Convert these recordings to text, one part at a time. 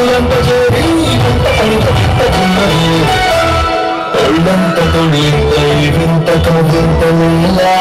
ఎంత చేరి ఇంత పడుతున్నది ఒళ్ళంత తొడిపై వింత కవింత నీలా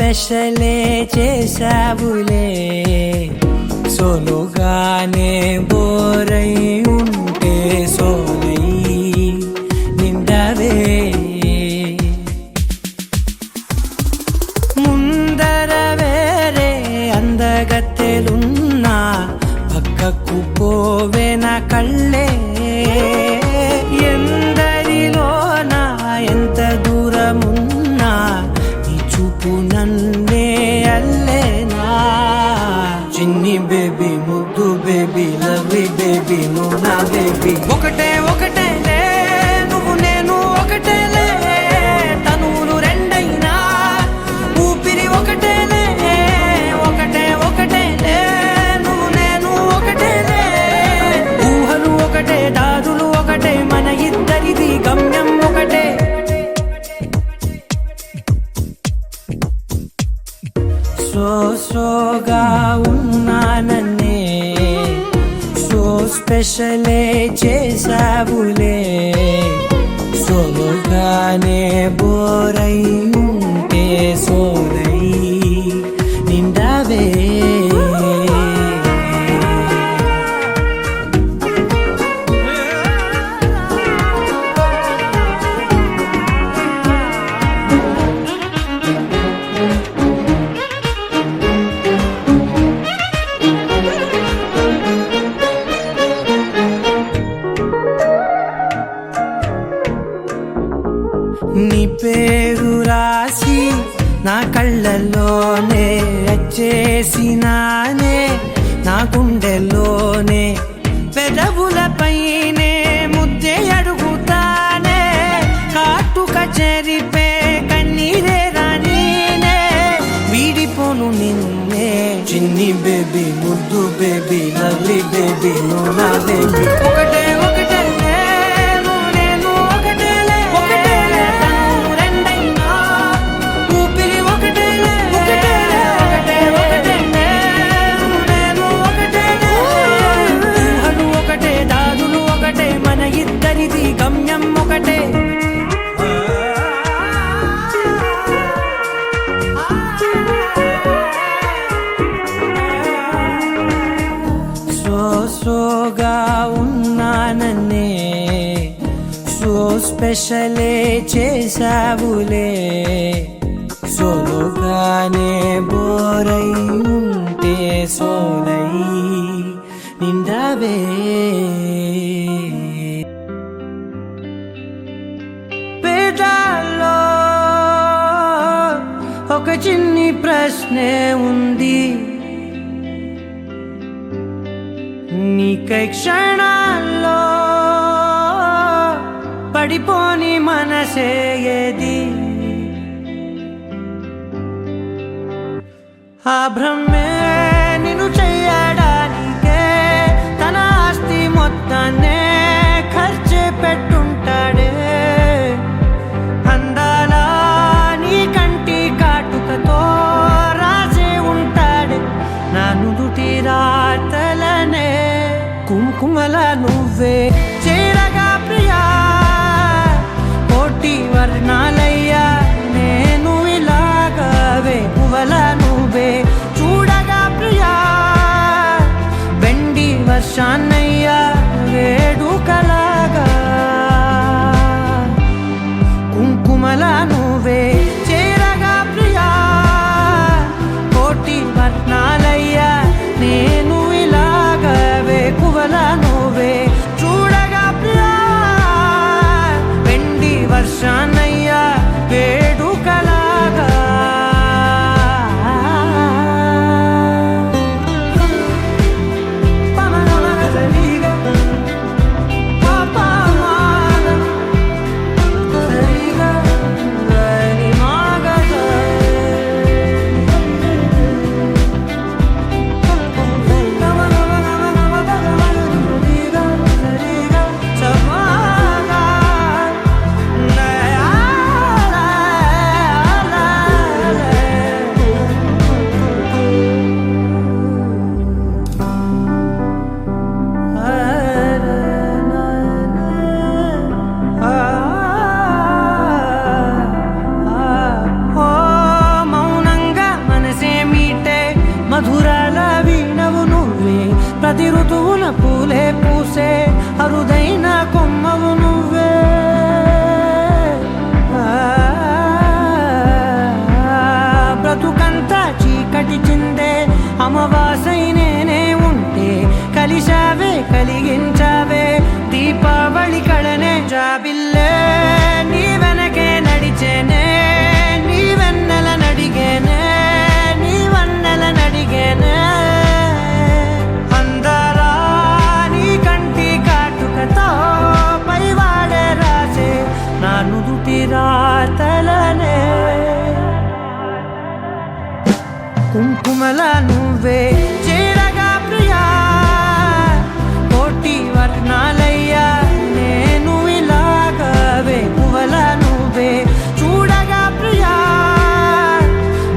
స్పెషలే చేసావులే సోలోగానే బోరై ఉంటే సోలై నిండవే ముందర వేరే అందగత్తెలున్నా పక్కకు పోవే నా కళ్ళే ఎందరిలోనా ఎంత దూరమున్నా నీ చూపు నన్నే అల్లేనా చిన్ని బేబీ ముద్దు బేబీ లవ్లీ బేబీ నువ్వు నా బేబీ ఒకటే ఒకటేలే నువ్వు నేను ఒకటేలే తనువులు రెండైనా ఊపిరి ఒకటేలే ఒకటే ఒకటేలే నువ్వు నేను ఒకటేలే ఊహలు ఒకటే దాదులు ఒకటే మన ఇద్దరిది గమ్యం ఒకటే సోగా ఉన్నానన్నే సో స్పెషలే చేసావులే సోలోగానే బోరై ఉంటే సోలై నిండవే నీ పేరు రాసి నా కళ్ళల్లోనే చేసినానే నా గుండెల్లోనే పెదవులపైనే ముద్దే అడుగుతానే కాటుక చెరిపే కన్నీరే రానీనే వీడిపోను నిన్నే చిన్ని బేబీ ముద్దు బేబీ లవ్లీ బేబీ నువ్వు నా బేబీ ఒకటే ఒకటే గమ్యం ఒకటే సోగా ఉన్నానన్నే సో స్పెషలే చేసావులే సోలోగానే బోరై ఉంటే సోలై నిండవే ఒక చిన్ని ప్రశ్నే ఉంది నీకై క్షణాల్లో పడిపోని మనసే ఏది ఆ భ్రమే నిన్ను చెయ్యడానికే తన ఆస్తి మొత్తాన్నే ఖర్చు పెట్టుంటాడే అందాలా నీ కంటి కాటుకతో రాసే ఉంటాడే నా నుదుటి రాతలనే కుంకుమల నువ్వే చేరగా ప్రియా కోటి వర్ణాలయ్యా నేను ఇలాగవే పువ్వల నువ్వే చూడగా ప్రియా వెండి వర్షాన్నయ్యా వేడుకలాగా కుంకుమల నువ్వే చేరగా ప్రియా కోటి వర్ణాలయ్యా నేను ఇలాగవే కువల నువ్వే చూడగా ప్రియా వెండి వర్షాన్నయ్యా ప్రతి ఋతువుల పూలే పూసే అరుదైన కొమ్మవు నువ్వే బ్రతుకంతా చీకటి చిందే అమావాసై నేనే ఉంటే కలిశావే కలిగించావే దీపావళి కళనే జాబిల్లే నీ వెనకే నడిచేనే నీ వెన్నెల నడిగేనే నీ వన్నెల నడిగేనే అందరా నీ కంటి కాటుకతో పైవాడే రాసే నా నుదుటి రాతలనే కుంకుమల నువ్వే చేరగా ప్రియా కోటి వర్ణాలయ్యా నేను ఇలాగవే పువ్వల నువ్వే చూడగా ప్రియా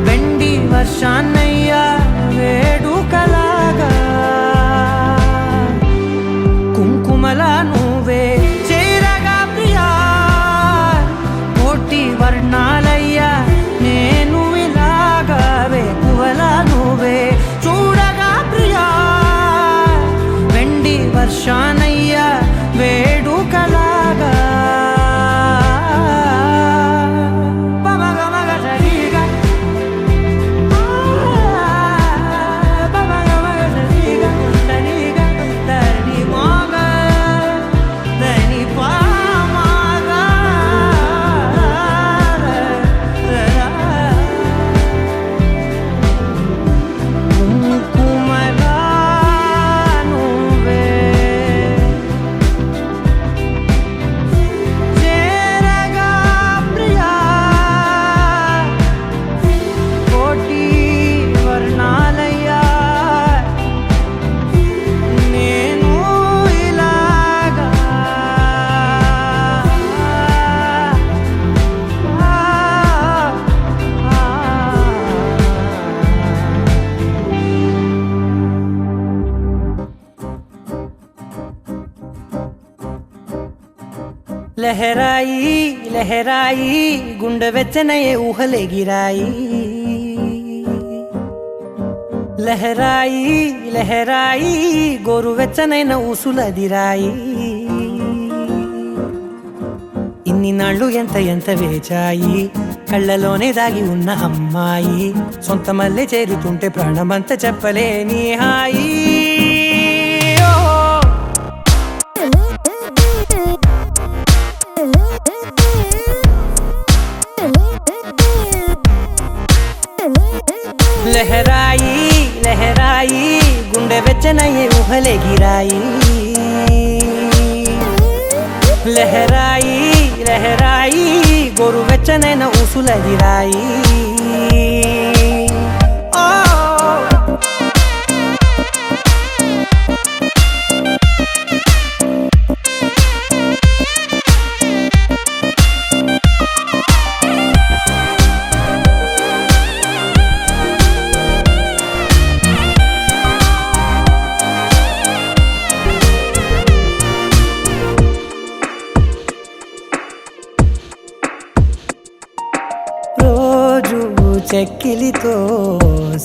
వెండి వర్షాన్నయ్యా వేడుకలాగా కుంకుమల నువ్వే చేరగా ప్రియా కోటి వర్ణాలయ్యా నేను ఇలాగవే పువ్వల నువ్వే చూడగా ప్రియా వెండి వర్షానయ్యా వేడుకలాగా పమగమగ సరిగా పమగమగ సరిగా సరిగా దని మోగ దని పామగ కుంకుమల నువ్వే చేరగా ప్రియా కోటి వర్ణాలయ్యా నేను ఇలాగా లహరాయి లహరాయి గుండె వెచ్చనయే ఊహలే గిరాయి లహరాయి లహరాయి గోరు వెచ్చనైన ఊసులదిరాయి ఇన్ని నాళ్ళు ఎంత ఎంత వేచాయి కళ్ళలోనే దాగి ఉన్న అమ్మాయి సొంత మల్లె చేరుతుంటే ప్రాణమంతా చెప్పలేని హాయి ఓ లహరాయి లహరాయి గుండె వెచ్చనయ్యే ఊహలే గిరాయి లహరాయి లహరాయి గోరు వెచ్చనైన ఊసులదిరాయి ఓ రోజు చెక్కిలితో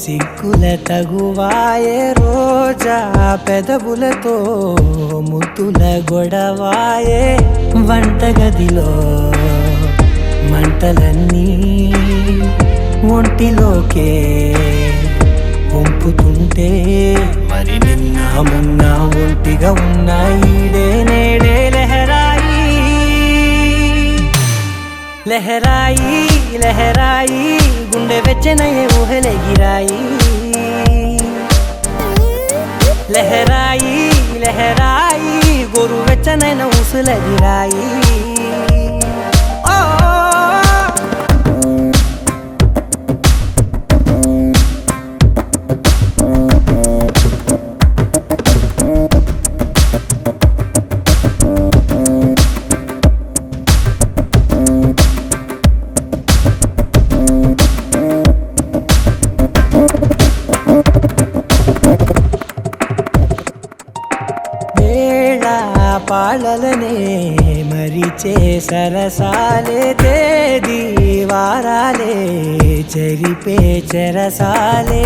సిగ్గుల తగువాయే రోజా పెదవులతో ముద్దుల గొడవాయే వంటగదిలో మంటలన్నీ ఒంటిలోకే వంపుతుంటే మరి నిన్న మొన్న ఒంటిగా ఉన్న ఈడే నేడే లహరాయి లహరాయి లహరాయి గుండె వెచ్చనయ్యే ఊహలే గిరాయి లహరాయి లహరాయి గోరు వెచ్చనైన ఊసులదిరాయి ఓ పాలలనే మరిచే సరసాలే తేదీ వారాలే చెరిపే చెరసాలే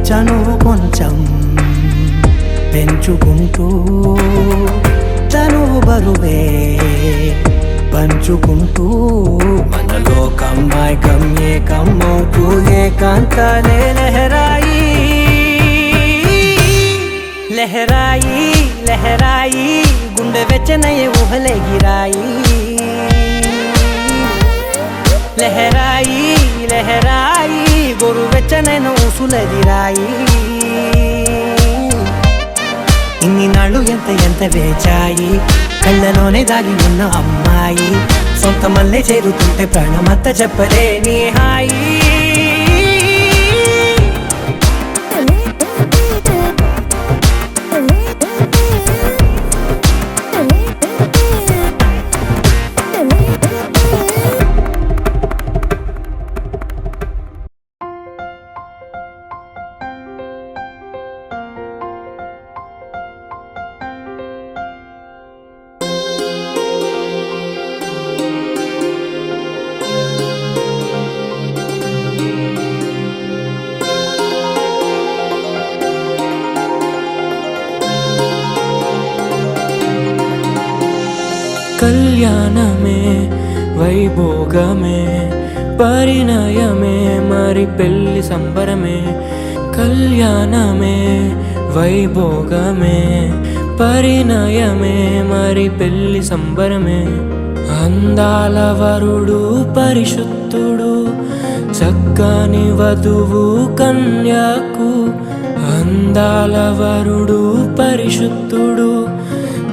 చనువు కొంచెం పెంచుకుంటూ తను బరువే పంచుకుంటూ మనలో కమ్మాయికం ఏకమవుతూ ఏకాంతాలే లహరాయి లహరాయి లహరాయి గుండె వెచ్చనయ ఊహలే గిరాయి లహరాయి లహరాయి గొరు వెచ్చనైన ఊసులదిరాయి ఇన్ని నాళ్ళు ఎంత ఎంత వేచాయి కళ్ళలోనే దాగి ఉన్న అమ్మాయి సొంత మల్లె చేరుతుంటే ప్రాణమంతా చెప్పలేని హాయి కళ్యాణమే వైభోగమే పరిణయమే మరి పెళ్లి సంబరమే కళ్యాణమే వైభోగమే పరిణయమే మరి పెళ్లి సంబరమే అందాల వరుడు పరిశుద్ధుడు చక్కని వధువు కన్యాకు అందాల వరుడు పరిశుద్ధుడు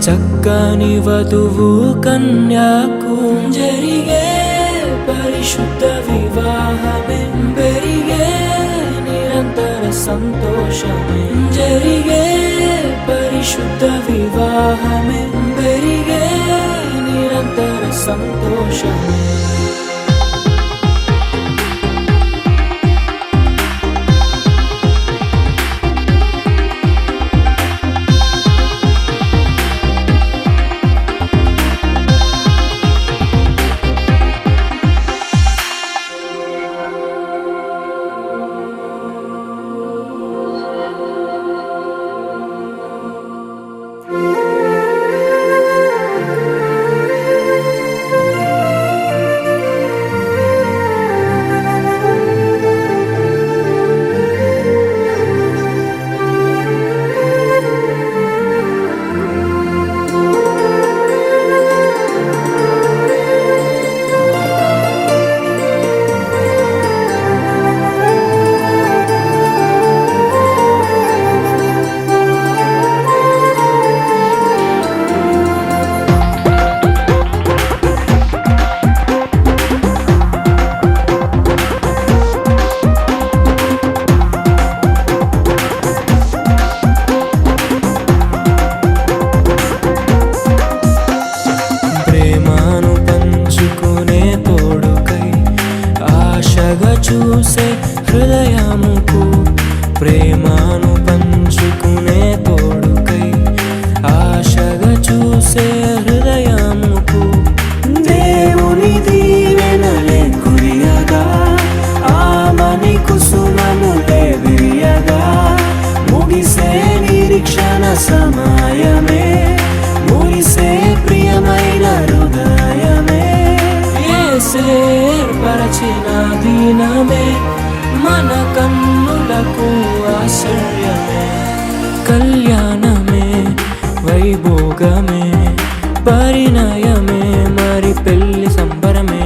చక్కని వధువు కన్యాకు జరిగే పరిశుద్ధ వివాహమే పెరిగే నిరంతర సంతోషమే జరిగే పరిశుద్ధ వివాహమే పెరిగే నిరంతర సంతోషమే చూసే హృదయముకు ప్రేమను పంచుకునే తోడుకై ఆశగా చూసే హృదయముకు దేవుని దీవెనలే కురియగా ఆమని కుసుమములే విరియగా ముగిసే నిరీక్షణ సమయమే ముగిసే ప్రియమైన హృదయమే ఏర్పరచిన దీనమే మన కన్నులకు ఆశ్చర్యమే కళ్యాణమే వైభోగమే పరిణయమే మరి పెళ్లి సంబరమే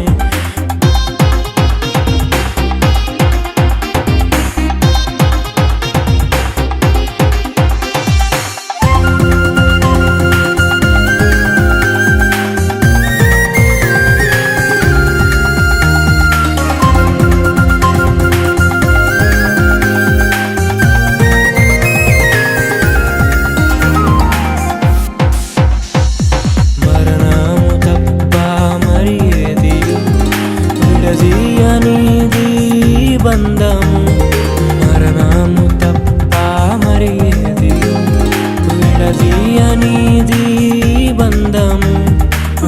బంధము మరణము తప్ప మరి ఏది విడదీయనిది బంధము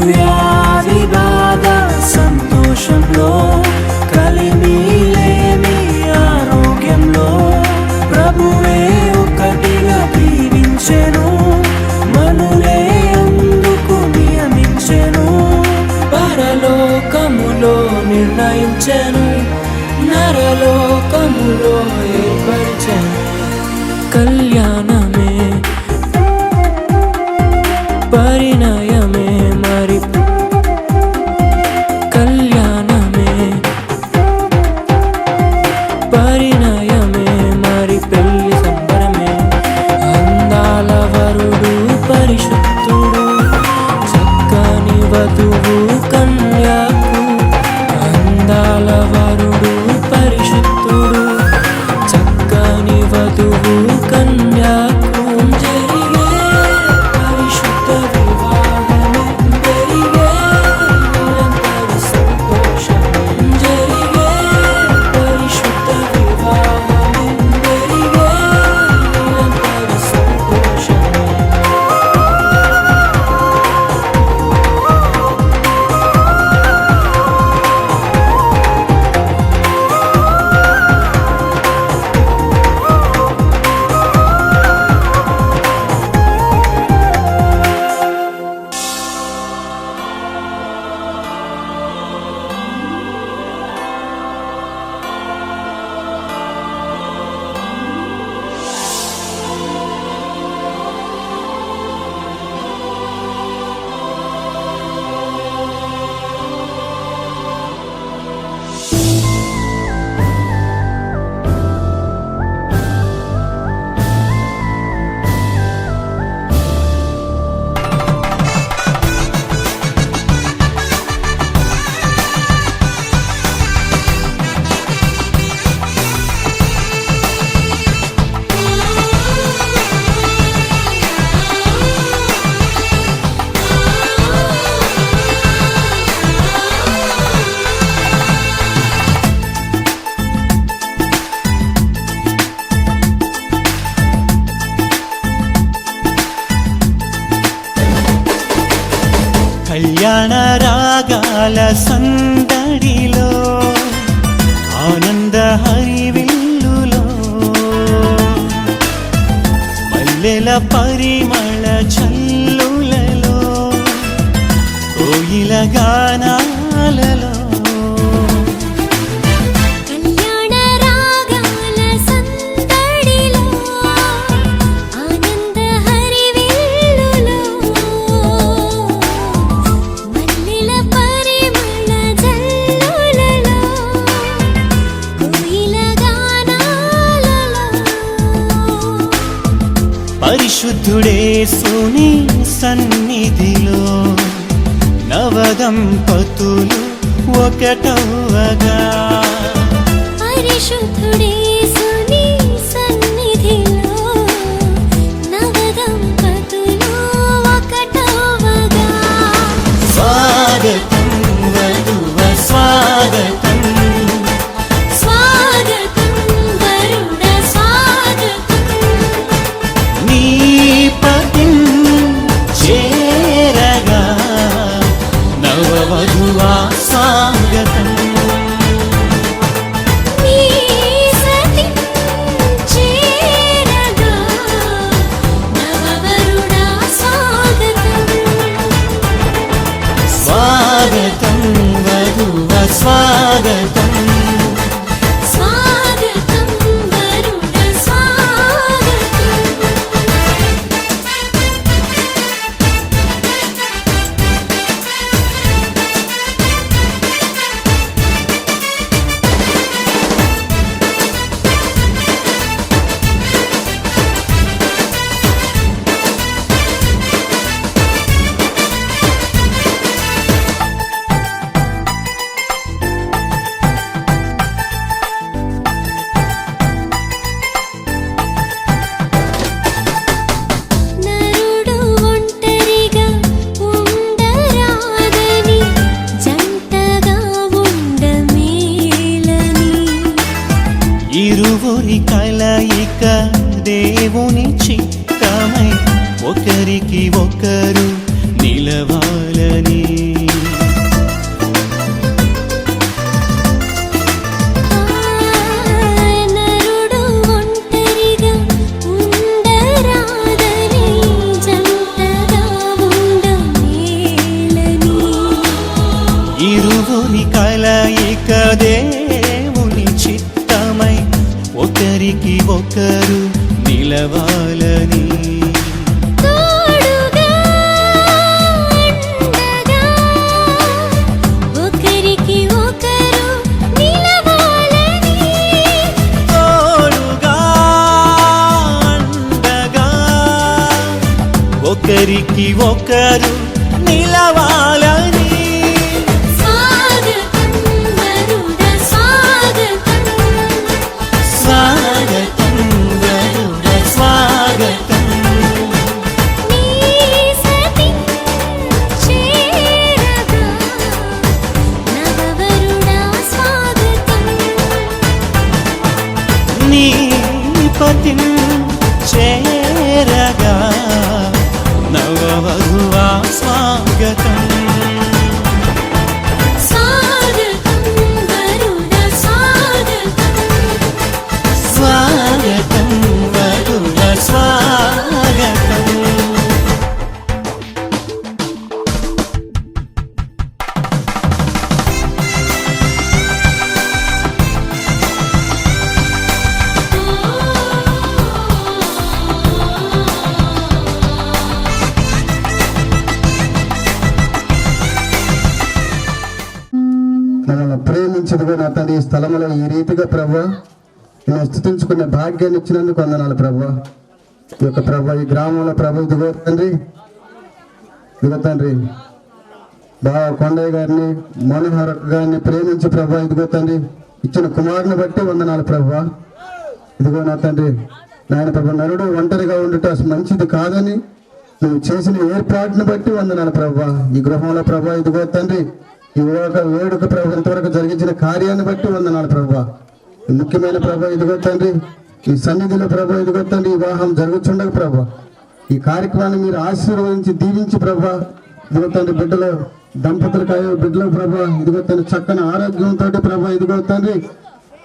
వ్యాధి బాధ సంతోషంలో కలిమిలేని ఆరోగ్యంలో ప్రభువే ఒకటిగా దీవించే కళ్యాణ రాగాల సందడిలో ఆనంద హరివిల్లులో మల్లెల పరిమళ చల్లులలో కోయిల గానాలలో కళ్యాణ రాగాల సందడిలో ఆనంద హరివిల్లులో మల్లెల పరిమళ జల్లులలో కోయిల గానాలలో పరిశుద్ధుడేసుని సన్నిధిలో నవదంపతులు ఒకటవగా పరిశుద్ధుడేసుని సన్నిధిలో నవదంపతులు ఒకటవగా స్వాగతం వధువ స్వాగతం స్వాగతం వరుణ స్వాగతం నీ పతిం చేరగా నవవధువా స్వాగతం నీ సతి చేరగా నవవరుణ స్వాగతం స్వాగతం వధువ స్వాగతం స్వాగతం వరుణ స్వాగతం నరుడు ఒంటరిగా ఉండరాదని జంటగా ఉండమేలని ఇరువురి కలయిక దేవుని చిత్తమై ఒకరికి ఒకరు నిలవాలని నరుడు ఒంటరిగా ఉండరాదని జంటగా ఉండమేలని ఇరువురి కలయిక దేవుని చిత్తమై ఒకరికి ఒకరు నిలవాలని తోడుగా అండగా ఒకరికి ఒకరు నిలవాలని తోడుగా అండగా ఒకరికి ఒకరు నిలవాలని స్వాగతం వరుణ స్వాగతం స్వాగతం వరుణ స్వాగతం నీ సతి చేరగా నవవరుణ స్వాగతం నీ పతిం చేరగా నవవధువా స్వాగతం స్వాగతం వరుణ స్వాగతం స్వాగతం వరుణ స్వాగతం మనల్ని ప్రేమించదుగా నా తండ్రి ఈ స్థలంలో ఈ రీతిగా ప్రభా నేను స్థుతించుకునే భాగ్యాన్ని ఇచ్చినందుకు వందనాలు ప్రభా ఈ యొక్క ప్రభా ఈ గ్రామంలో ప్రభు ఇదిగో తండ్రి బావ కొండయ్య గారిని మనోహర్ గారిని ప్రేమించి ప్రభా ఇదిగో తండ్రి ఇచ్చిన కుమారుని బట్టి వందనాలు ప్రభా ఇదిగో నా తండ్రి నాయన ప్రభా నరుడు ఒంటరిగా ఉండట మంచిది కాదని నువ్వు చేసిన ఏర్పాటును బట్టి వందనాలు ప్రభా ఈ గృహంలో ప్రభా ఇదిగో తండ్రి ఈ వేడుక ప్రభు ఇంతవరకు జరిగించిన కార్యాన్ని బట్టి వందనాలు ప్రభా ముఖ్యమైన ప్రభా ఇదిగో తండ్రి ఈ సన్నిధిలో ప్రభా ఇదిగో తండ్రి వివాహం జరుగుతుండగా ప్రభా ఈ కార్యక్రమాన్ని మీరు ఆశీర్వదించి దీవించి ప్రభా ఇదిగో తండ్రి బిడ్డలు దంపతులకాయో బిడ్డలు ప్రభా, ఇదిగో తండ్రి చక్కని ఆరోగ్యంతో ప్రభా, ఇదిగో తండ్రి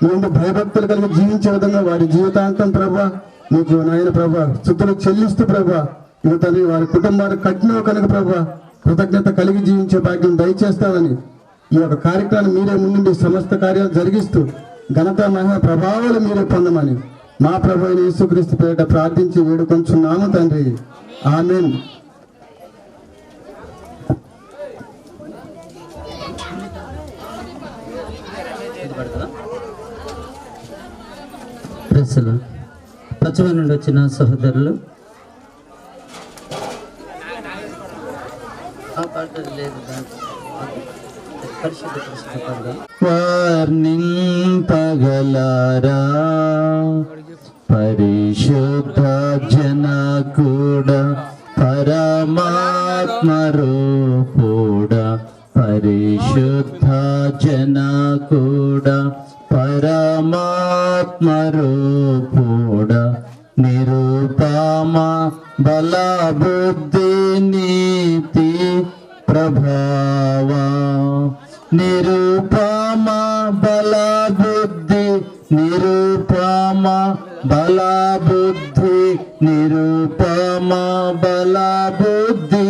నువ్వు భయభక్తులు కలిగి జీవించే విధంగా వారి జీవితాంతం ప్రభా నీకు నాయన ప్రభా స్తుతులు చెల్లిస్తూ ప్రభా, ఇదిగో తండ్రి వారి కుటుంబాన్ని కట్టినవు కనుక ప్రభా కృతజ్ఞత కలిగి జీవించే భాగ్యం దయచేస్తామని ఈ యొక్క కార్యక్రమాన్ని మీరే ముందుండి సమస్త కార్యాలు జరిగిస్తూ ఘనత మహిమ ప్రభావాలు మీరే పొందమని మా ప్రభు అయిన యేసుక్రీస్తు పేరిట ప్రార్థించి వేడుకొంచున్నాము తండ్రి, ఆమేన్. పశ్చిమ నుండి వచ్చిన సహోదరులు వర్ణింపగలారా పరిశుద్ధ జన కూడా పరమాత్మ రూపుడా, పరిశుద్ధ జన కూడా పరమాత్మ రూపుడా, నిరూపమ బల బుద్ధి నీతి ప్రభావ, నిరూపమ బల బుద్ధి, నిరూపమ బల బుద్ధి, నిరూపమ బల బుద్ధి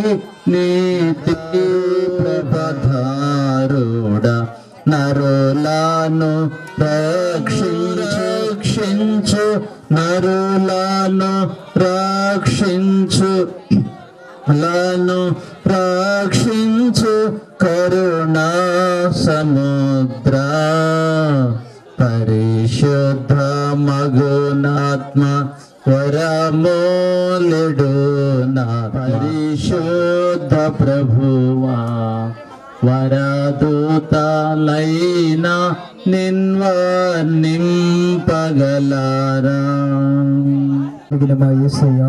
నీతి ప్రభధారుడా, నరులను రక్షించు నరులను రక్షించు కరుణా సముద్ర, పరిశుద్ధ మగునాత్మ వరమూలుడు నా, పరిశుద్ధ ప్రభువా వరదూతలైన నిన్వర్ణింపగలారా. మిగిలిన మా యేసయ్య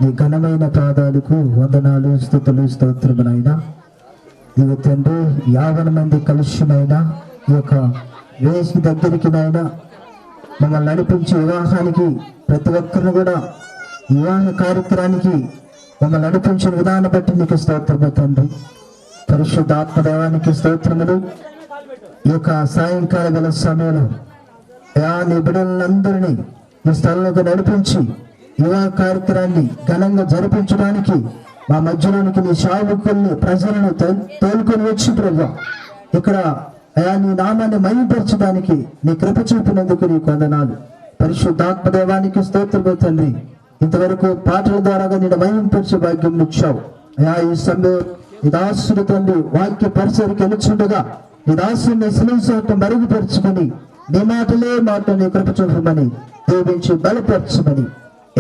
నీ ఘనమైన పాదాలకు వందనాలు, స్తుతులు, స్తోత్రమునైనా. ఇవి తండ్రి 50 మంది కలిసినైనా ఈ యొక్క వేసి దగ్గరికి నైనా మమ్మల్ని నడిపించి వివాహానికి ప్రతి ఒక్కరిని కూడా వివాహ కార్యక్రమానికి మమ్మల్ని నడిపించిన విధానం బట్టి నీకు స్తోత్రము తండ్రి. పరిశుద్ధాత్మదేవానికి స్తోత్రములు. ఈ యొక్క సాయంకాల వేళ సమయంలో నీ బిడ్డలందరినీ ఈ స్థలంలోకి నడిపించి వివాహ కార్యక్రమాన్ని ఘనంగా జరిపించడానికి మా మధ్యలోనికి నీ సేవకుల్ని ప్రజలను తోలుకొని వచ్చి ప్రభా ఇక్కడ నీ నామాన్ని మహిమపరచడానికి నీ కృప చూపినందుకు నీకు వందనాలు. పరిశుద్ధాత్మదేవానికి స్తోత్రము తండ్రి. ఇంతవరకు పాటల ద్వారా నేను మహిమపరిచే భాగ్యం ఇచ్చావు. ఈ సమయం నీ దాసుడు తండ్రి వాక్య పరిసరికి వెళ్ళుచుండగా నీ దాసుని శిలువసాటం మరుగుపరుచుకొని నీ మాటలే మాట నీ కృప చూపమని దీవించి బలపరచమని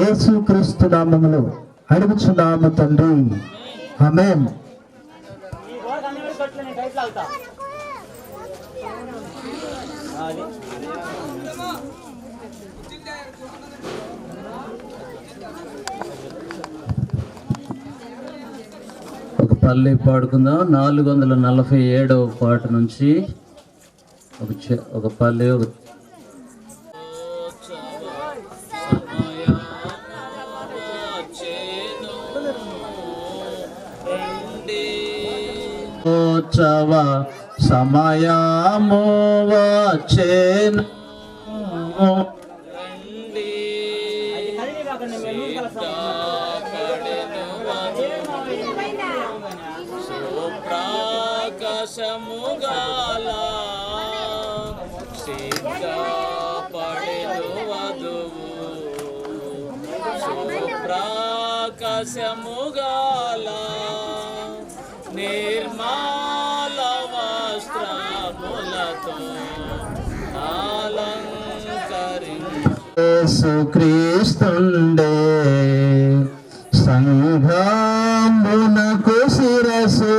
యేసు క్రీస్తు నామములో అడుగుచున్నాము తండ్రి, ఆమేన్. ఒక పల్లె పాడుకుందాం. 447వ పాట నుంచి ఒక పల్లె ఉత్సవ సమయము వచ్చెను, సుప్రాకాశముగాల సిద్ధపడెను వధువు, సుప్రాకాశముగాల నిర్మల వస్త్రములతో యేసుక్రీస్తుండే సంఘమునకు శిరసు,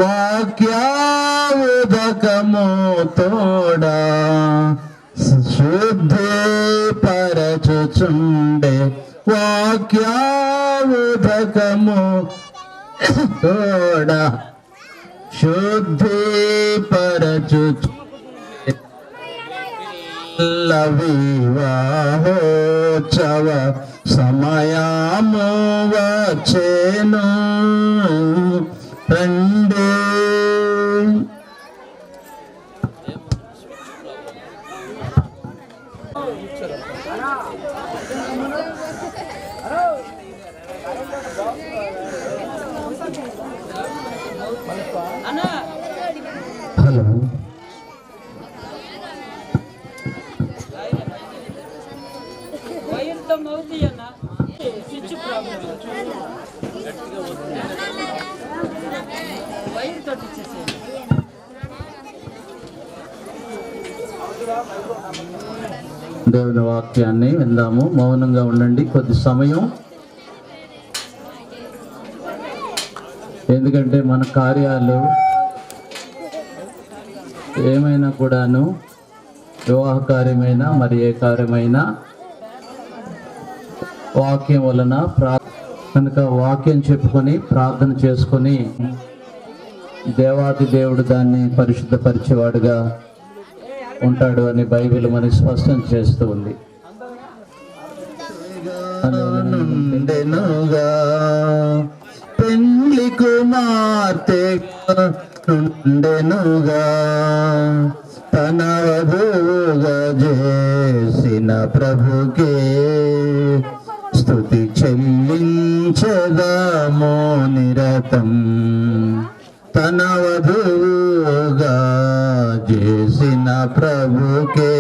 వాక్యావుదకము తోడా శుద్ధి పరచుచుండే, వాక్యావుదకము తోడా శుద్ధి పరచుచు వివాహోత్సవ సమయము వచ్చెను రండి. హలో, దేవుని వాక్యాన్ని విందాము. మౌనంగా ఉండండి కొద్ది సమయం. ఎందుకంటే మన కార్యాలు ఏమైనా కూడాను, వివాహ కార్యమైనా మరి ఏ కార్యమైనా వాక్యం వలన కనుక వాక్యం చెప్పుకొని ప్రార్థన చేసుకొని దేవాది దేవుడు దాన్ని పరిశుద్ధపరిచేవాడుగా ఉంటాడు అని బైబిల్ మనకి స్పష్టం చేస్తూ ఉంది. నుండెనుగా పెండ్లి కుమార్తె నుండెనుగా తన వధువుగా చేసిన ప్రభుకే స్తుతి చెల్లించదామో నిరతం. తన వధువుగా చేసిన ప్రభుకే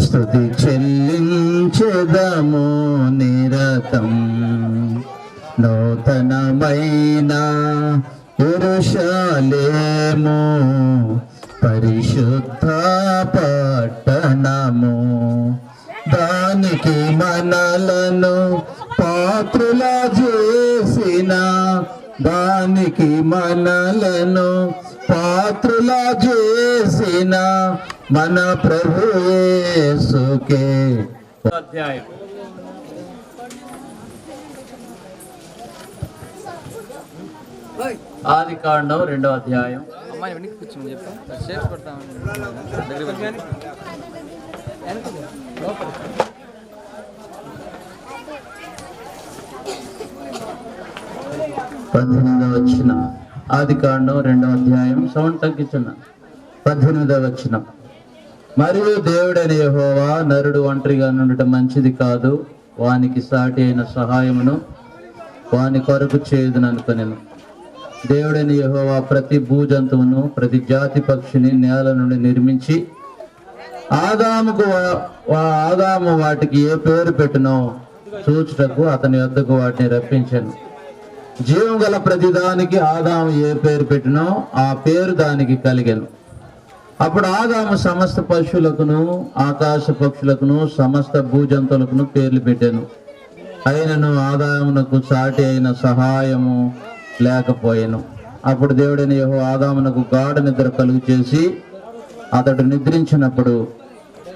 స్తుతి చెల్లించదామో నిరతం. నూతనమైన యెరూషలేము పరిశుద్ధ పట్టణము, దానికి మనలను పాత్రుల చేసిన, దానికి మనలను పాత్రుల చేసిన మన ప్రభు యేసుకే. అధ్యాయం ఆది కాండం 2వ అధ్యాయం. అమ్మాయి వెనక్కి కూర్చొని చెప్పా షేర్ కొడతామని దగ్గర 18వ వచనం. ఆది కాండం 2వ అధ్యాయం. సౌండ్ తగ్గించున్న. 18వ వచనం. మరియు దేవుడైన యెహోవా నరుడు ఒంటరిగా నుండటం మంచిది కాదు, వానికి సాటి అయిన సహాయమును వాని కొరకు చేయుదును అనుకొనెను. దేవుడైన యెహోవా ప్రతి భూజంతువును ప్రతి జాతి పక్షిని నేల నుండి నిర్మించి ఆదాము వాటికి ఏ పేరు పెట్టునో చూచుటకు అతని వద్దకు వాటిని రప్పించాను. జీవం గల ప్రతిదానికి ఆదాము ఏ పేరు పెట్టినో ఆ పేరు దానికి కలిగెను. అప్పుడు ఆదాము సమస్త పశువులకును ఆకాశ పక్షులకును సమస్త భూజంతువులకును పేర్లు పెట్టాను. అయినను ఆదామునకు సాటి అయిన సహాయము లేకపోయాను. అప్పుడు దేవుడైన యెహోవా ఆదామునకు గాఢ నిద్ర కలుగు చేసి అతడు నిద్రించినప్పుడు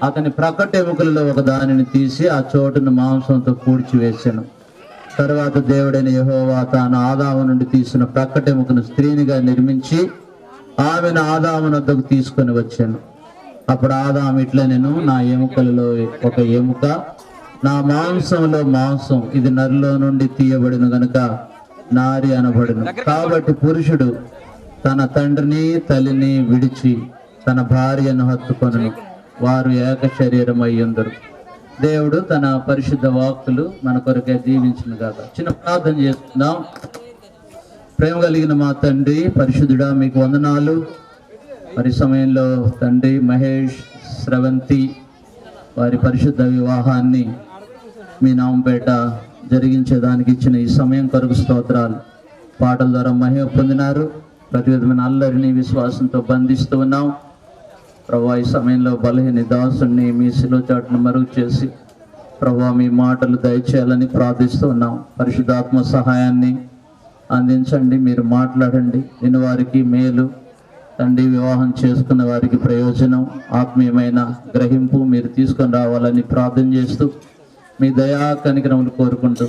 అతని ప్రక్కట ఎముకలలో ఒక దానిని తీసి ఆ చోటును మాంసంతో పూడ్చివేశాను. తర్వాత దేవుడైన యెహోవా తాను ఆదాము నుండి తీసిన ప్రక్కట ఎముకను స్త్రీనిగా నిర్మించి ఆమెను ఆదాము వద్దకు తీసుకొని వచ్చాను. అప్పుడు ఆదాము ఇట్లా, నేను నా ఎముకలలో ఒక ఎముక, నా మాంసంలో మాంసం, ఇది నరిలో నుండి తీయబడిన గనుక నారి అనబడును. కాబట్టి పురుషుడు తన తండ్రిని తల్లిని విడిచి తన భార్యను హత్తుకొనును, వారు ఏక శరీరం అయ్యుందరు. దేవుడు తన పరిశుద్ధ వాక్కులు మన కొరకే దీవించును గాక. చిన్న ప్రార్థన చేసుకుందాం. ప్రేమ కలిగిన మా తండ్రి పరిశుద్ధుడా, మీకు వందనాలు. మరి సమయంలో తండ్రి మహేష్ స్రవంతి వారి పరిశుద్ధ వివాహాన్ని మీ నామంపేట జరిగించేదానికి ఇచ్చిన ఈ సమయం కొరకు స్తోత్రాలు. పాటల ద్వారా మహిమ పొందినారు. ప్రతి విధమైన అల్లరిని విశ్వాసంతో బంధిస్తూ ఉన్నాం. ప్రభా, ఈ సమయంలో బలహీన దాసుని మీ శిలువ చాటును మరుగు చేసి ప్రభా మీ మాటలు దయచేయాలని ప్రార్థిస్తూ ఉన్నాం. పరిశుద్ధాత్మ సహాయాన్ని అందించండి. మీరు మాట్లాడండి. విని వారికి మేలు తండ్రి, వివాహం చేసుకున్న వారికి ప్రయోజనం, ఆత్మీయమైన గ్రహింపు మీరు తీసుకొని రావాలని ప్రార్థన చేస్తూ మీ దయా కనికరములు కోరుకుంటూ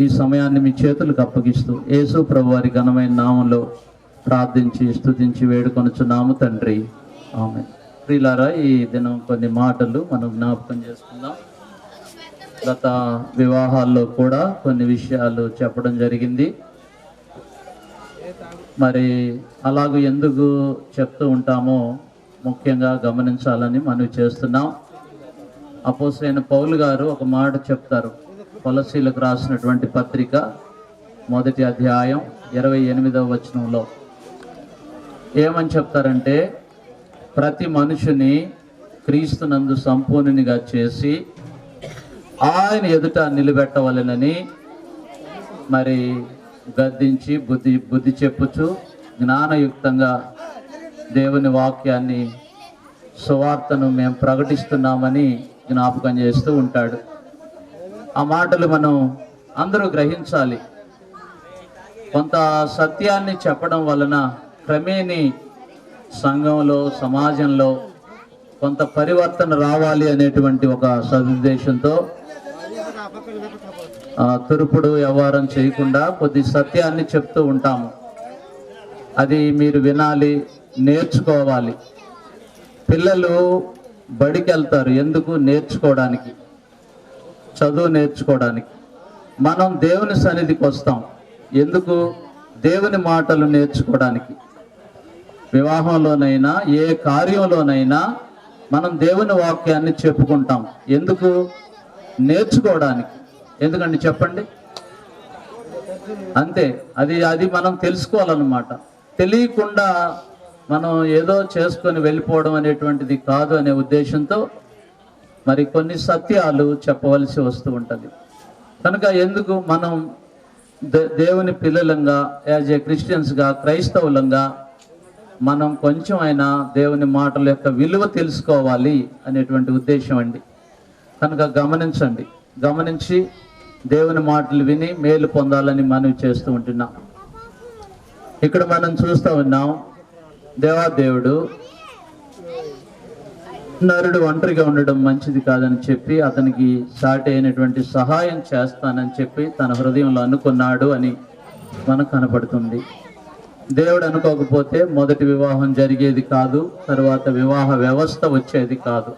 ఈ సమయాన్ని మీ చేతులకు అప్పగిస్తూ యేసు ప్రభు వారి ఘనమైన నామంలో ప్రార్థించి స్తుతించి వేడుకొనుచున్నాము తండ్రి, ఆమేన్. ప్రియులారా, ఈ దినం కొన్ని మాటలు మనం జ్ఞాపకం చేసుకుందాం. గత వివాహాల్లో కూడా కొన్ని విషయాలు చెప్పడం జరిగింది. మరి అలాగ ఎందుకు చెప్తూ ఉంటామో ముఖ్యంగా గమనించాలని మనవి చేస్తున్నాం. అపోస్తలుడైన పౌలు గారు ఒక మాట చెప్తారు. కొలస్సీలకు రాసినటువంటి పత్రిక 1వ అధ్యాయం 28వ వచనంలో ఏమని చెప్తారంటే, ప్రతి మనుషుని క్రీస్తునందు సంపూర్ణునిగా చేసి ఆయన ఎదుట నిలబెట్టవలెనని మరి గద్దించి బుద్ధి చెప్పుచు జ్ఞానయుక్తంగా దేవుని వాక్యాన్ని సువార్తను మేము ప్రకటిస్తున్నామని జ్ఞాపకం చేస్తూ ఉంటాడు. ఆ మాటలు మనం అందరూ గ్రహించాలి. కొంత సత్యాన్ని చెప్పడం వలన క్రమేణీ సంఘంలో సమాజంలో కొంత పరివర్తన రావాలి అనేటువంటి ఒక సదుద్దేశంతో తురుపుడు వ్యవహారం చేయకుండా కొద్ది సత్యాన్ని చెప్తూ ఉంటాము. అది మీరు వినాలి, నేర్చుకోవాలి. పిల్లలు బడికి వెళ్తారు ఎందుకు? నేర్చుకోవడానికి, చదువు నేర్చుకోవడానికి. మనం దేవుని సన్నిధికి వస్తాం ఎందుకు? దేవుని మాటలు నేర్చుకోవడానికి. వివాహంలోనైనా ఏ కార్యంలోనైనా మనం దేవుని వాక్యాన్ని చెప్పుకుంటాం ఎందుకు? నేర్చుకోవడానికి. ఎందుకండి చెప్పండి? అంతే. అది మనం తెలుసుకోవాలన్నమాట. తెలియకుండా మనం ఏదో చేసుకొని వెళ్ళిపోవడం అనేటువంటిది కాదు అనే ఉద్దేశంతో మరి కొన్ని సత్యాలు చెప్పవలసి వస్తూ ఉంటుంది. కనుక ఎందుకు మనం దేవుని పిల్లలంగా, యాజ్ ఏ క్రిస్టియన్స్గా, క్రైస్తవులంగా మనం కొంచెం అయినా దేవుని మాటల యొక్క విలువ తెలుసుకోవాలి అనేటువంటి ఉద్దేశం అండి. కనుక గమనించండి, గమనించి దేవుని మాటలు విని మేలు పొందాలని మనవి చేస్తూ ఉంటున్నాం. ఇక్కడ మనం చూస్తూ ఉన్నాం, దేవాదేవుడు నరుడు ఒంటరిగా ఉండడం మంచిది కాదని చెప్పి అతనికి సాటి అయినటువంటి సహాయం చేస్తానని చెప్పి తన హృదయంలో అనుకున్నాడు అని మనకు కనపడుతుంది. దేవుడు అనుకోకపోతే మొదటి వివాహం జరిగేది కాదు, తర్వాత వివాహ వ్యవస్థ వచ్చేది కాదు.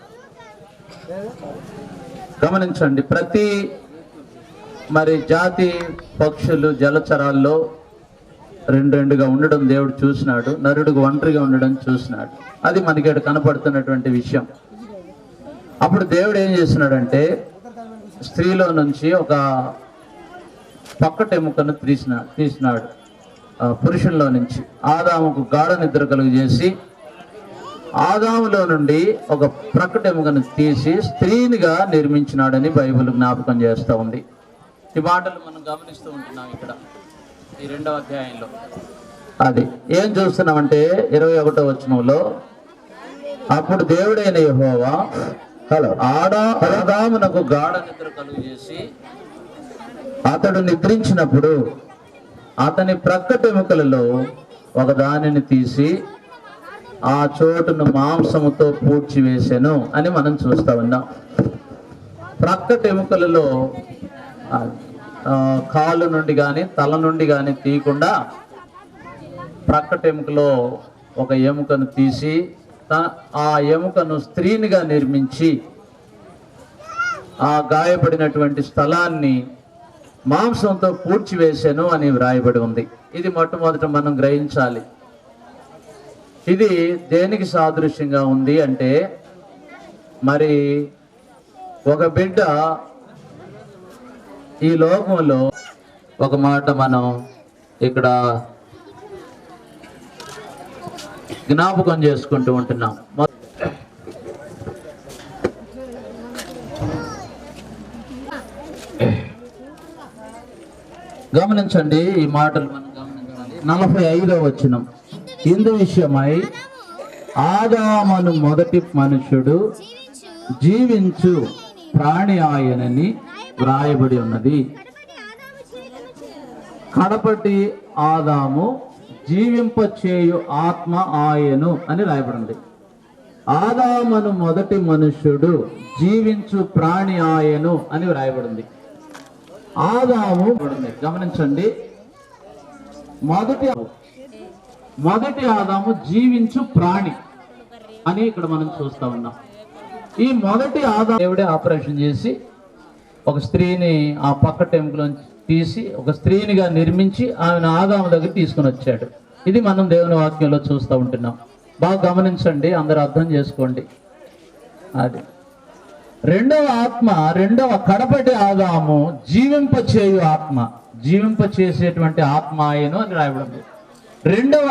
గమనించండి, ప్రతి మరి జాతి పక్షులు జలచరాల్లో రెండుగా ఉండడం దేవుడు చూసినాడు, నరుడుకు ఒంటరిగా ఉండడం చూసినాడు. అది మనకి ఇక్కడ కనపడుతున్నటువంటి విషయం. అప్పుడు దేవుడు ఏం చేసినాడంటే స్త్రీలో నుంచి ఒక పక్కటెముకను తీసినాడు పురుషుల్లో నుంచి. ఆదాముకు గాఢ నిద్ర కలుగు చేసి ఆదాములో నుండి ఒక ప్రక్కటెముకను తీసి స్త్రీనిగా నిర్మించినాడని బైబిల్ జ్ఞాపకం చేస్తూ ఉంది. ఈ మాటలు మనం గమనిస్తూ ఉంటున్నాం ఇక్కడ ఈ 2వ అధ్యాయంలో. అది ఏం చూస్తున్నామంటే 21వ వచనంలో, అప్పుడు దేవుడైన యెహోవా ఆదామునకు గాఢ నిద్ర కలుగు చేసి అతడు నిద్రించినప్పుడు అతని ప్రక్కటెముకలలో ఒక దానిని తీసి ఆ చోటును మాంసముతో పూడ్చివేసెను అని మనం చూస్తా ఉన్నాం. ప్రక్కటెముకలలో కాలు నుండి కానీ తల నుండి కానీ తీయకుండా ప్రక్కటెముకలో ఒక ఎముకను తీసి ఆ ఎముకను స్త్రీనిగా నిర్మించి ఆ గాయపడినటువంటి స్థలాన్ని మాంసంతో పూడ్చివేశాను అని వ్రాయబడి ఉంది. ఇది మొట్టమొదట మనం గ్రహించాలి. ఇది దేనికి సాదృశ్యంగా ఉంది అంటే, మరి ఒక బిడ్డ ఈ లోకంలో ఒక మాట మనం ఇక్కడ జ్ఞాపకం చేసుకుంటూ ఉంటున్నాం. గమనించండి ఈ మాటలు మనం గమనించాలి. 45వ వచనం, ఇందు విషయమై ఆదామును మొదటి మనుష్యుడు జీవించు ప్రాణి ఆయనని వ్రాయబడి ఉన్నది. కడపటి ఆదాము జీవింపచేయు ఆత్మ ఆయను అని రాయబడింది. ఆదామును మొదటి మనుష్యుడు జీవించు ప్రాణి ఆయను అని వ్రాయబడింది. ఆదాము గమనించండి, మొదటి ఆదాము జీవించు ప్రాణి అని ఇక్కడ మనం చూస్తా ఉన్నాం. ఈ మొదటి ఆదాము దేవుడే ఆపరేషన్ చేసి ఒక స్త్రీని ఆ పక్క టెంపులోంచి తీసి ఒక స్త్రీనిగా నిర్మించి ఆమెను ఆదాము దగ్గర తీసుకుని వచ్చాడు. ఇది మనం దేవుని వాక్యంలో చూస్తూ ఉంటున్నాం. బాగా గమనించండి, అందరూ అర్థం చేసుకోండి. అది రెండవ ఆత్మ, రెండవ కడపటి ఆదాము జీవింపచేయు ఆత్మ, జీవింపచేసేటువంటి ఆత్మ ఆయను అని రాయబడింది. రెండవ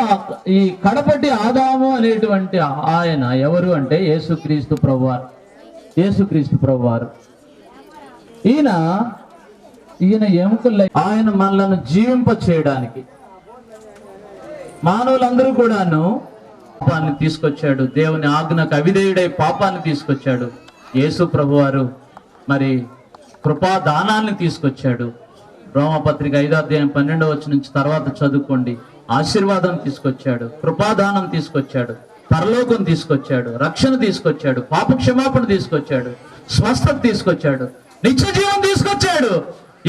ఈ కడపటి ఆదాము అనేటువంటి ఆయన ఎవరు అంటే యేసుక్రీస్తు ప్రభువారు. యేసుక్రీస్తు ప్రభువారు ఈయన ఎముకల్లో ఆయన మనలను జీవింప చేయడానికి మానవులందరూ కూడాను పాపాన్ని తీసుకొచ్చాడు. దేవుని ఆజ్ఞకు అవిధేయుడై పాపాన్ని తీసుకొచ్చాడు. యేసు ప్రభువారు మరి కృపాదానాన్ని తీసుకొచ్చాడు. రోమపత్రిక 5:12 నుంచి తర్వాత చదువుకోండి. ఆశీర్వాదం తీసుకొచ్చాడు, కృపాదానం తీసుకొచ్చాడు, పరలోకం తీసుకొచ్చాడు, రక్షణ తీసుకొచ్చాడు, పాప క్షమాపణ తీసుకొచ్చాడు, స్వస్థత తీసుకొచ్చాడు, నిత్య జీవం తీసుకొచ్చాడు.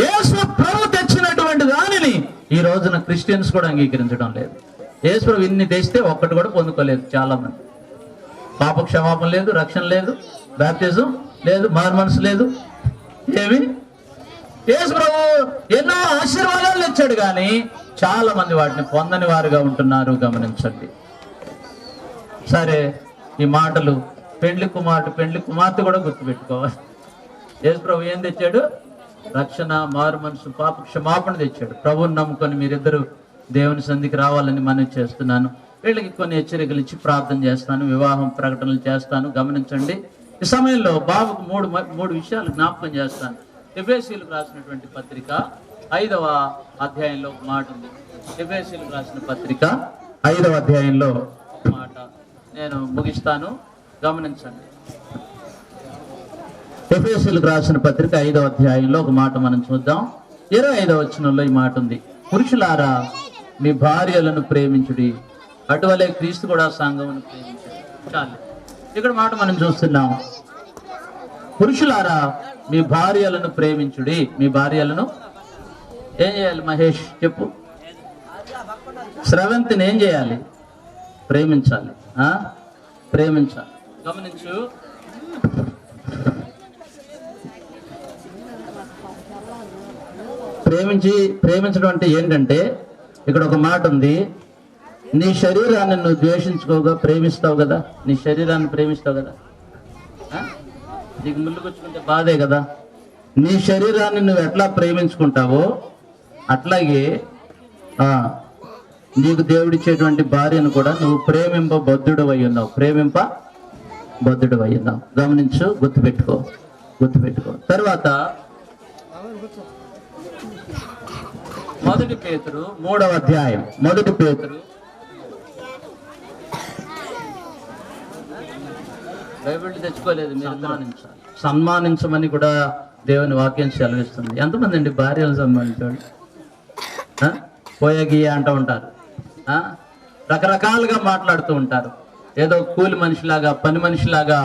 యేసు ప్రభు తెచ్చినటువంటి దానిని ఈ రోజున క్రిస్టియన్స్ కూడా అంగీకరించడం లేదు. యేసు ప్రభు ఇన్ని తెస్తే ఒక్కటి కూడా పొందుకోలేదు చాలా మంది. పాప క్షమాపణ లేదు, రక్షణ లేదు, బాప్తిజం లేదు, మారుమనసు లేదు, ఏమి. యేసు ప్రభు ఎన్నో ఆశీర్వాదాలు ఇచ్చాడు కానీ చాలా మంది వాటిని పొందని వారుగా ఉంటున్నారు. గమనించండి. సరే, ఈ మాటలు పెండ్లి కుమార్తె కూడా గుర్తుపెట్టుకోవాలి. యేసు ప్రభు ఏం తెచ్చాడు? రక్షణ, మారు మనసు, పాప క్షమాపణ తెచ్చాడు. ప్రభువుని నమ్ముకొని మీరిద్దరు దేవుని సంధికి రావాలని మనం చేస్తున్నాను. వీళ్ళకి కొన్ని హెచ్చరికలు ఇచ్చి ప్రార్థన చేస్తాను, వివాహం ప్రకటనలు చేస్తాను. గమనించండి. ఈ సమయంలో బాబుకు మూడు విషయాలు జ్ఞాపకం చేస్తాను. ఎఫెసీయులకు రాసినటువంటి పత్రిక 5వ అధ్యాయంలో ఒక మాట ఉంది. ఎఫెసీయులకు రాసిన పత్రిక 5వ అధ్యాయంలో మాట నేను ముగిస్తాను, గమనించండి. ఎఫెసీయులకు రాసిన పత్రిక 5వ అధ్యాయంలో ఒక మాట మనం చూద్దాం. 25వ వచనంలో ఈ మాట ఉంది. పురుషులారా మీ భార్యలను ప్రేమించుడి, అటువలే క్రీస్తు కూడా సంఘమును ప్రేమించుడి. చాలు, ఇక్కడ మాట మనం చూస్తున్నాం. పురుషులారా మీ భార్యలను ప్రేమించుడి. మీ భార్యలను ఏం చేయాలి? మహేష్ చెప్పు. స్రవంతిని ఏం చేయాలి? ప్రేమించాలి. ప్రేమించాలి. గమనించు. ప్రేమించడం అంటే ఏంటంటే ఇక్కడ ఒక మాట ఉంది. నీ శరీరాన్ని నువ్వు ద్వేషించుకోగా ప్రేమిస్తావు కదా, నీ శరీరాన్ని ప్రేమిస్తావు కదా. నీకు ముళ్ళుకొచ్చుకుంటే బాధే కదా. నీ శరీరాన్ని నువ్వు ఎట్లా ప్రేమించుకుంటావో అట్లాగే నీకు దేవుడిచ్చేటువంటి భార్యను కూడా నువ్వు ప్రేమింపబద్ధుడు అయి ఉన్నావు. గమనించు, గుర్తుపెట్టుకో. తర్వాత 1 పేతురు 3వ అధ్యాయం. 1 పేతురు బైబిల్ తెచ్చుకోలేదు, మీరు సన్మానించమని కూడా దేవుని వాక్యం సెలవిస్తుంది. ఎంతమంది అండి భార్యలు సన్మానించాడు? పోయగియ అంటూ ఉంటారు, రకరకాలుగా మాట్లాడుతూ ఉంటారు. ఏదో కూలి మనిషిలాగా, పని మనిషిలాగా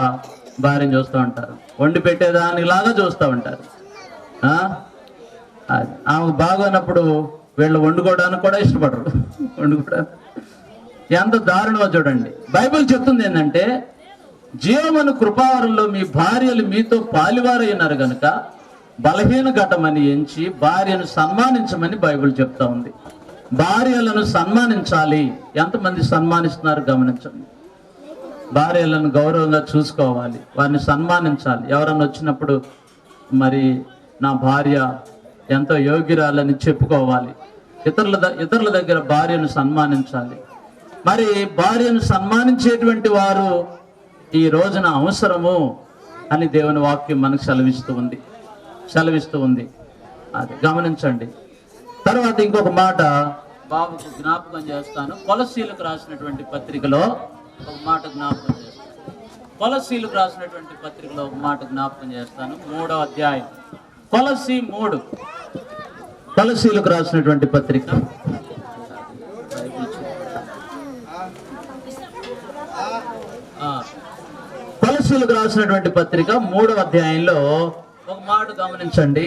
భార్యను చూస్తూ ఉంటారు, వండి పెట్టేదానిలాగా చూస్తూ ఉంటారు. ఆమె బాగోనప్పుడు వీళ్ళు వండుకోవడానికి కూడా ఇష్టపడరు. ఎంత దారుణమో చూడండి. బైబిల్ చెప్తుంది ఏంటంటే, జీవమను కృపావరంలో మీ భార్యలు మీతో పాలివారై ఉన్నారు కనుక బలహీన ఘటమని ఎంచి భార్యను సన్మానించమని బైబిల్ చెప్తా ఉంది. భార్యలను సన్మానించాలి. ఎంతమంది సన్మానిస్తున్నారు గమనించండి. భార్యలను గౌరవంగా చూసుకోవాలి, వారిని సన్మానించాలి. ఎవరన్నా వచ్చినప్పుడు మరి నా భార్య ఎంతో యోగ్యురాలని చెప్పుకోవాలి. ఇతరుల దగ్గర భార్యను సన్మానించాలి. మరి భార్యను సన్మానించేటువంటి వారు ఈ రోజున అవసరము అని దేవుని వాక్యం మనకు సెలవిస్తూ ఉంది. అది గమనించండి. తర్వాత ఇంకొక మాట బాబుకు జ్ఞాపకం చేస్తాను. కొలస్సీలకు రాసినటువంటి పత్రికలో ఒక మాట జ్ఞాపకం చేస్తాను. 3వ అధ్యాయం. కొలస్సీలకు రాసినటువంటి పత్రిక కొలస్సీలకు రాసినటువంటి పత్రిక 3వ అధ్యాయంలో ఒక మాట గమనించండి.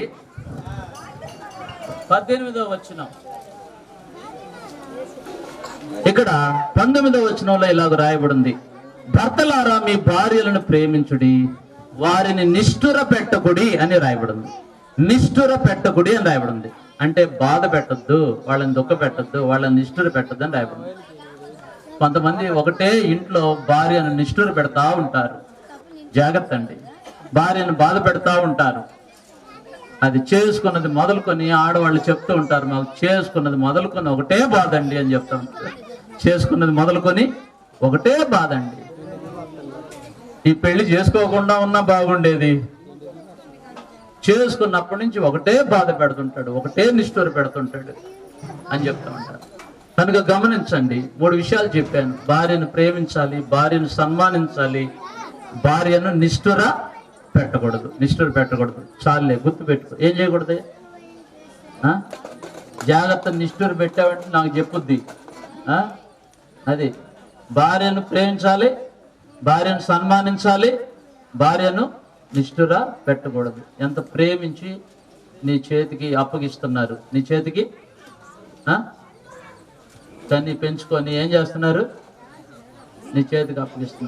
18వ వచనం. ఇక్కడ 19వ వచనంలో ఇలాగ రాయబడింది. భర్తలారా మీ భార్యలను ప్రేమించుడి, వారిని నిష్ఠుర పెట్టకుడి అని రాయబడింది. నిష్ఠుర పెట్టకుడి అని రాయబడి ఉంది. అంటే బాధ పెట్టద్దు, వాళ్ళని దుఃఖ పెట్టద్దు, వాళ్ళని నిష్ఠుర పెట్టద్దు అని రాయబడి ఉంది. కొంతమంది ఒకటే ఇంట్లో భార్యను నిష్ఠుర పెడతా ఉంటారు. జాగ్రత్త అండి, భార్యను బాధ పెడతా ఉంటారు. అది చేసుకున్నది మొదలుకొని ఆడవాళ్ళు చెప్తూ ఉంటారు, మాకు చేసుకున్నది మొదలుకొని ఒకటే బాధ అండి అని చెప్తా ఉంటారు. చేసుకున్నది మొదలుకొని ఒకటే బాధ అండి. ఈ పెళ్లి చేసుకోకుండా ఉన్నా బాగుండేది, చేసుకున్నప్పటి నుంచి ఒకటే బాధ పెడుతుంటాడు, ఒకటే నిష్ఠూర పెడుతుంటాడు అని చెప్తా ఉంటారు. కనుక గమనించండి, 3 విషయాలు చెప్పాను. భార్యను ప్రేమించాలి, భార్యను సన్మానించాలి, భార్యను నిష్ఠుర పెట్టకూడదు. చాలే, గుర్తు పెట్టుకో. ఏం చేయకూడదు? జాగ్రత్త, నిష్ఠుర పెట్టావంటే నాకు చెప్పుద్ది. అది భార్యను ప్రేమించాలి, భార్యను సన్మానించాలి, భార్యను నిష్ఠుర పెట్టకూడదు. ఎంత ప్రేమించి నీ చేతికి అప్పగిస్తున్నారు, నీ చేతికి దాన్ని పెంచుకొని ఏం చేస్తున్నారు? నీ చేతికి అప్పగిస్తున్నారు.